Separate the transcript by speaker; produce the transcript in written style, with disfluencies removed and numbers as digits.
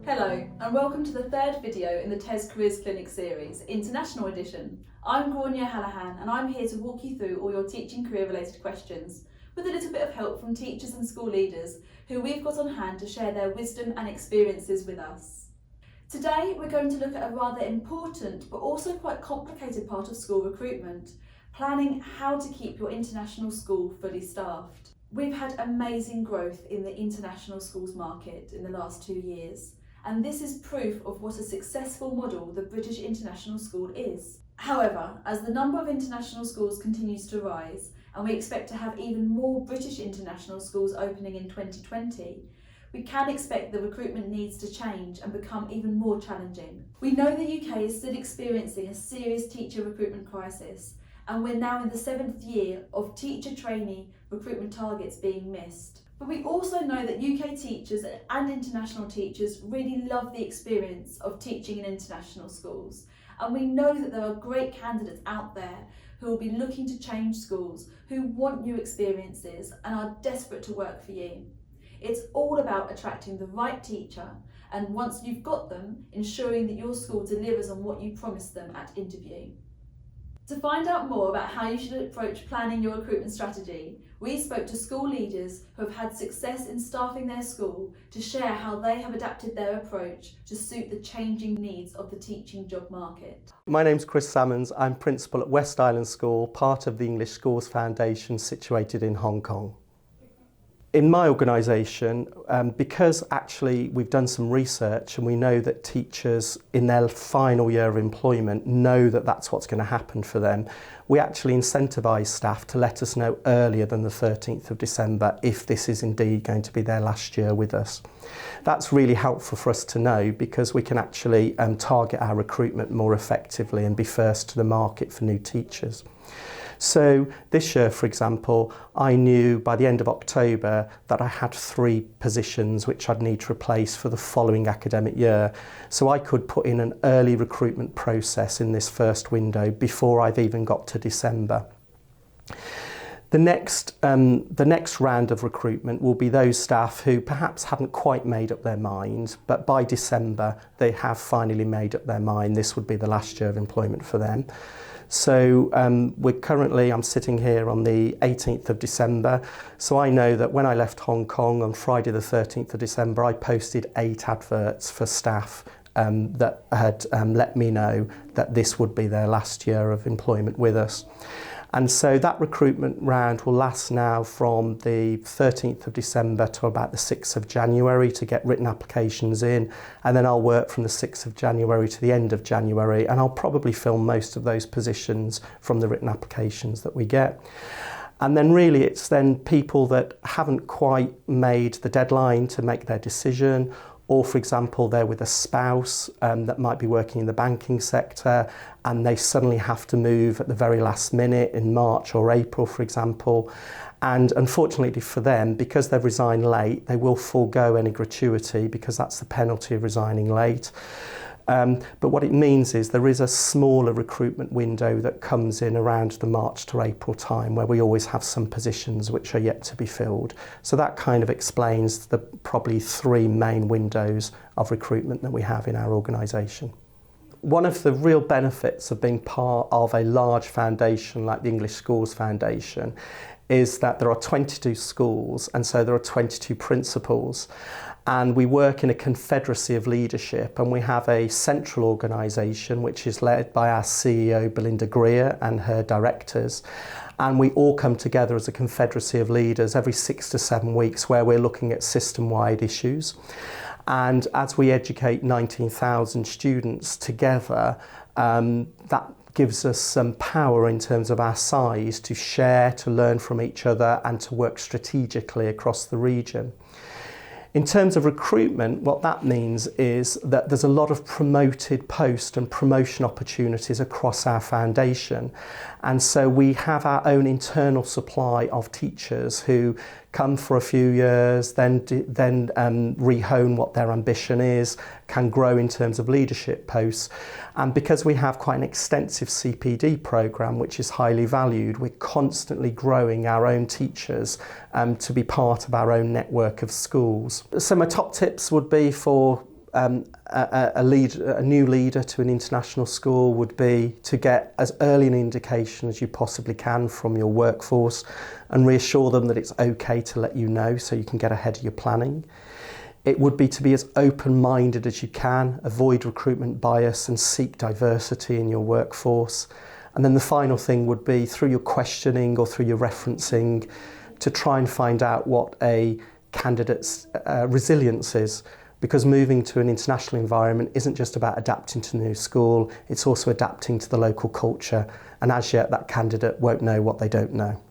Speaker 1: Hello and welcome to the third video in the TES Careers Clinic series, International Edition. I'm Grania Hallahan and I'm here to walk you through all your teaching career related questions with a little bit of help from teachers and school leaders who we've got on hand to share their wisdom and experiences with us. Today we're going to look at a rather important but also quite complicated part of school recruitment, planning how to keep your international school fully staffed. We've had amazing growth in the international schools market in the last 2 years. And this is proof of what a successful model the British International School is. However, as the number of international schools continues to rise, and we expect to have even more British international schools opening in 2020, we can expect the recruitment needs to change and become even more challenging. We know the UK is still experiencing a serious teacher recruitment crisis, and we're now in the 7th year of teacher trainee recruitment targets being missed. But we also know that UK teachers and international teachers really love the experience of teaching in international schools. And we know that there are great candidates out there who will be looking to change schools, who want new experiences and are desperate to work for you. It's all about attracting the right teacher, and once you've got them, ensuring that your school delivers on what you promised them at interview. To find out more about how you should approach planning your recruitment strategy, we spoke to school leaders who have had success in staffing their school to share how they have adapted their approach to suit the changing needs of the teaching job market.
Speaker 2: My name's Chris Sammons. I'm principal at West Island School, part of the English Schools Foundation situated in Hong Kong. In my organisation, because actually we've done some research and we know that teachers in their final year of employment know that that's what's going to happen for them, we actually incentivise staff to let us know earlier than the 13th of December if this is indeed going to be their last year with us. That's really helpful for us to know because we can actually target our recruitment more effectively and be first to the market for new teachers. So this year, for example, I knew by the end of October that I had 3 positions which I'd need to replace for the following academic year. So I could put in an early recruitment process in this first window before I've even got to December. The next round of recruitment will be those staff who perhaps hadn't quite made up their mind, but by December they have finally made up their mind. This would be the last year of employment for them. So I'm sitting here on the 18th of December, so I know that when I left Hong Kong on Friday the 13th of December, I posted 8 adverts for staff that had let me know that this would be their last year of employment with us. And so that recruitment round will last now from the 13th of December to about the 6th of January to get written applications in, and then I'll work from the 6th of January to the end of January, and I'll probably fill most of those positions from the written applications that we get. And then really it's then people that haven't quite made the deadline to make their decision, or for example they're with a spouse that might be working in the banking sector and they suddenly have to move at the very last minute in March or April, for example. And unfortunately for them, because they've resigned late, they will forego any gratuity because that's the penalty of resigning late. But what it means is there is a smaller recruitment window that comes in around the March to April time where we always have some positions which are yet to be filled. So that kind of explains the probably 3 main windows of recruitment that we have in our organisation. One of the real benefits of being part of a large foundation like the English Schools Foundation is that there are 22 schools, and so there are 22 principals. And we work in a confederacy of leadership, and we have a central organisation which is led by our CEO Belinda Greer and her directors, and we all come together as a confederacy of leaders every 6 to 7 weeks where we're looking at system-wide issues. And as we educate 19,000 students together, that gives us some power in terms of our size to share, to learn from each other and to work strategically across the region. In terms of recruitment, what that means is that there's a lot of promoted post and promotion opportunities across our foundation. And so we have our own internal supply of teachers who come for a few years, then rehone what their ambition is, can grow in terms of leadership posts. And because we have quite an extensive CPD programme, which is highly valued, we're constantly growing our own teachers to be part of our own network of schools. So my top tips would be for a new leader to an international school would be to get as early an indication as you possibly can from your workforce and reassure them that it's okay to let you know so you can get ahead of your planning. It would be to be as open-minded as you can, avoid recruitment bias and seek diversity in your workforce. And then the final thing would be through your questioning or through your referencing to try and find out what a candidate's resilience is, because moving to an international environment isn't just about adapting to the new school, it's also adapting to the local culture, and as yet that candidate won't know what they don't know.